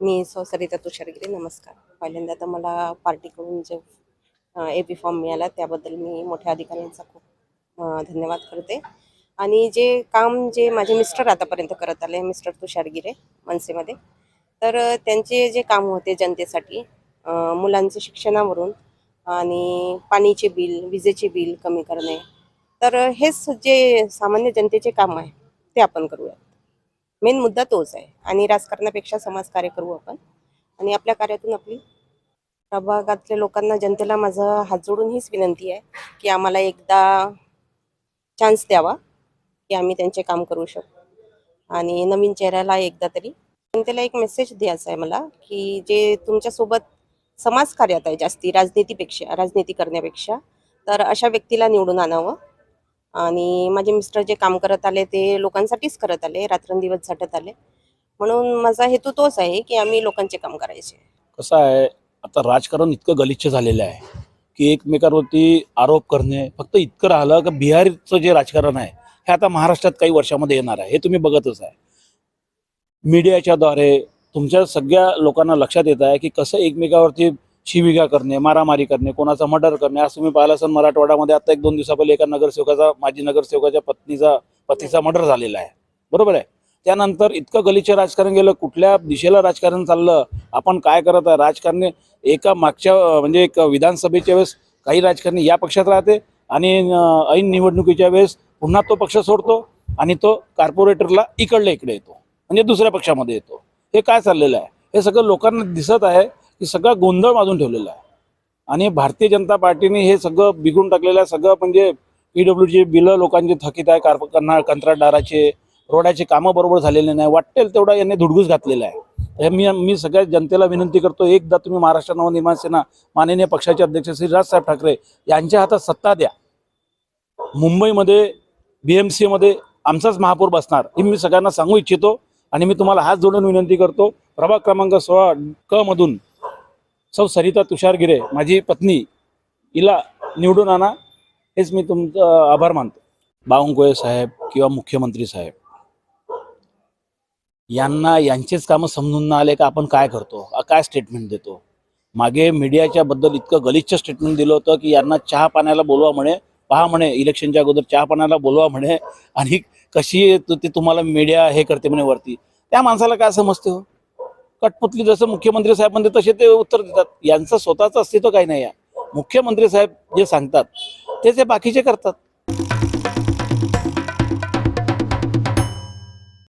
मी सरिता तुषारगिरे. नमस्कार. पहिल्यांदा तर मला पार्टीकडून जो ए-पी फॉर्म मिळाला त्याबद्दल मी मोठ्या अधिकाऱ्यांचा खूप धन्यवाद करते. आणि जे काम जे माझे मिस्टर आतापर्यंत करत आले, मिस्टर तुषारगिरे मनसेमध्ये, तर त्यांचे जे काम होते जनतेसाठी, मुलांचे शिक्षणावरून आणि पाणीचे बिल, विजेचे बिल कमी करणे, तर हेच जे सामान्य जनतेचे काम आहे ते आपण करूया. मेन मुद्दा तोच आहे. आणि राजकारणापेक्षा समाजकार्य करू आपण. आणि आपल्या कार्यातून आपली प्रभागातल्या लोकांना, जनतेला माझं हात जोडून हीच विनंती आहे की आम्हाला एकदा चान्स द्यावा की आम्ही त्यांचे काम करू शकू. आणि नवीन चेहऱ्याला एकदा तरी जनतेला एक मेसेज द्यायचा आहे मला, की जे तुमच्यासोबत समाजकार्यात आहे जास्ती राजनीती करण्यापेक्षा, तर अशा व्यक्तीला निवडून आणावं. आणि माझे मिस्टर जे काम करत आले ते लोकांसाठीच करत आले, रात्रंदिवस झटत आले. म्हणून माझा हेतू तोच आहे की आम्ही लोकांचे काम करायचे. कसं आहे, आता राजकारण इतकं गलिच्छ झालेलं आहे की एकमेकांवरती आरोप करणे फक्त इतकं राहिलं की बिहारचं जे राजकारण आहे हे आता महाराष्ट्रात काही वर्षामध्ये येणार आहे. हे तुम्ही बघतच आहे. मीडियाच्या द्वारे तुमच्या सगळ्या लोकांना लक्षात येत आहे की कसं एकमेकावरती शिवीगाळ करणे, मारामारी करणे, कोणाचा मर्डर करणे. आज तुम्ही पाहिलं असेल मराठवाड्यामध्ये आता 1-2 दिवसापहिले एका माजी नगरसेवकाच्या पतीचा मर्डर झालेला आहे. बरोबर आहे. त्यानंतर इतकं गलिच्छ राजकारण गेलं, कुठल्या दिशेला राजकारण चाललं, आपण काय करत आहे. राजकारणी एका मागच्या म्हणजे एक विधानसभेच्या वेळेस काही राजकारणी या पक्षात राहते आणि ऐन निवडणुकीच्या वेळेस पुन्हा तो पक्ष सोडतो आणि तो कॉर्पोरेटरला इकडे येतो, म्हणजे दुसऱ्या पक्षामध्ये येतो. हे काय चाललेलं आहे, हे सगळं लोकांना दिसत आहे की सगळा गोंधळ बांधून ठेवलेला आहे. आणि भारतीय जनता पार्टीने हे सगळं बिघडून टाकलेलं आहे. सगळं म्हणजे PWC बिलं लोकांचे थकीत आहे, कंत्राटदाराचे, रोडाचे कामं बरोबर झालेले नाही. वाटेल तेवढा यांनी धुडगूस घातलेला आहे. मी सगळ्या जनतेला विनंती करतो, एकदा तुम्ही महाराष्ट्र नवनिर्माण सेना माननीय पक्षाचे अध्यक्ष श्री राजसाहेब ठाकरे यांच्या हातात सत्ता द्या. मुंबईमध्ये BMC मध्ये आमचाच महापौर बसणार हे मी सगळ्यांना सांगू इच्छितो. आणि मी तुम्हाला हात जोडून विनंती करतो, प्रभाग क्रमांक 16 क मधून सौ सरिता तुषारगिरे माझी पत्नी, हिला निवडून आणा. हेच मी तुमचं आभार मानतो. बावनकुळे साहेब किंवा मुख्यमंत्री साहेब यांना यांचेच कामं समजून न आले का आपण काय करतो, काय स्टेटमेंट देतो. मागे मीडियाच्या बद्दल इतकं गलिच्छ स्टेटमेंट दिलं होतं की यांना चहा पाण्याला बोलवा म्हणे, पहा म्हणे इलेक्शनच्या अगोदर चहा पाण्याला बोलवा म्हणे, आणि कशी ते तुम्हाला मीडिया हे करते म्हणे वरती. त्या माणसाला काय समजते हो. कटपुतली जसं मुख्यमंत्री साहेब म्हणते तसे ते उत्तर देतात. यांचं स्वतःचं अस्तित्व काही नाही आहे. मुख्यमंत्री साहेब जे सांगतात ते बाकीचे करतात.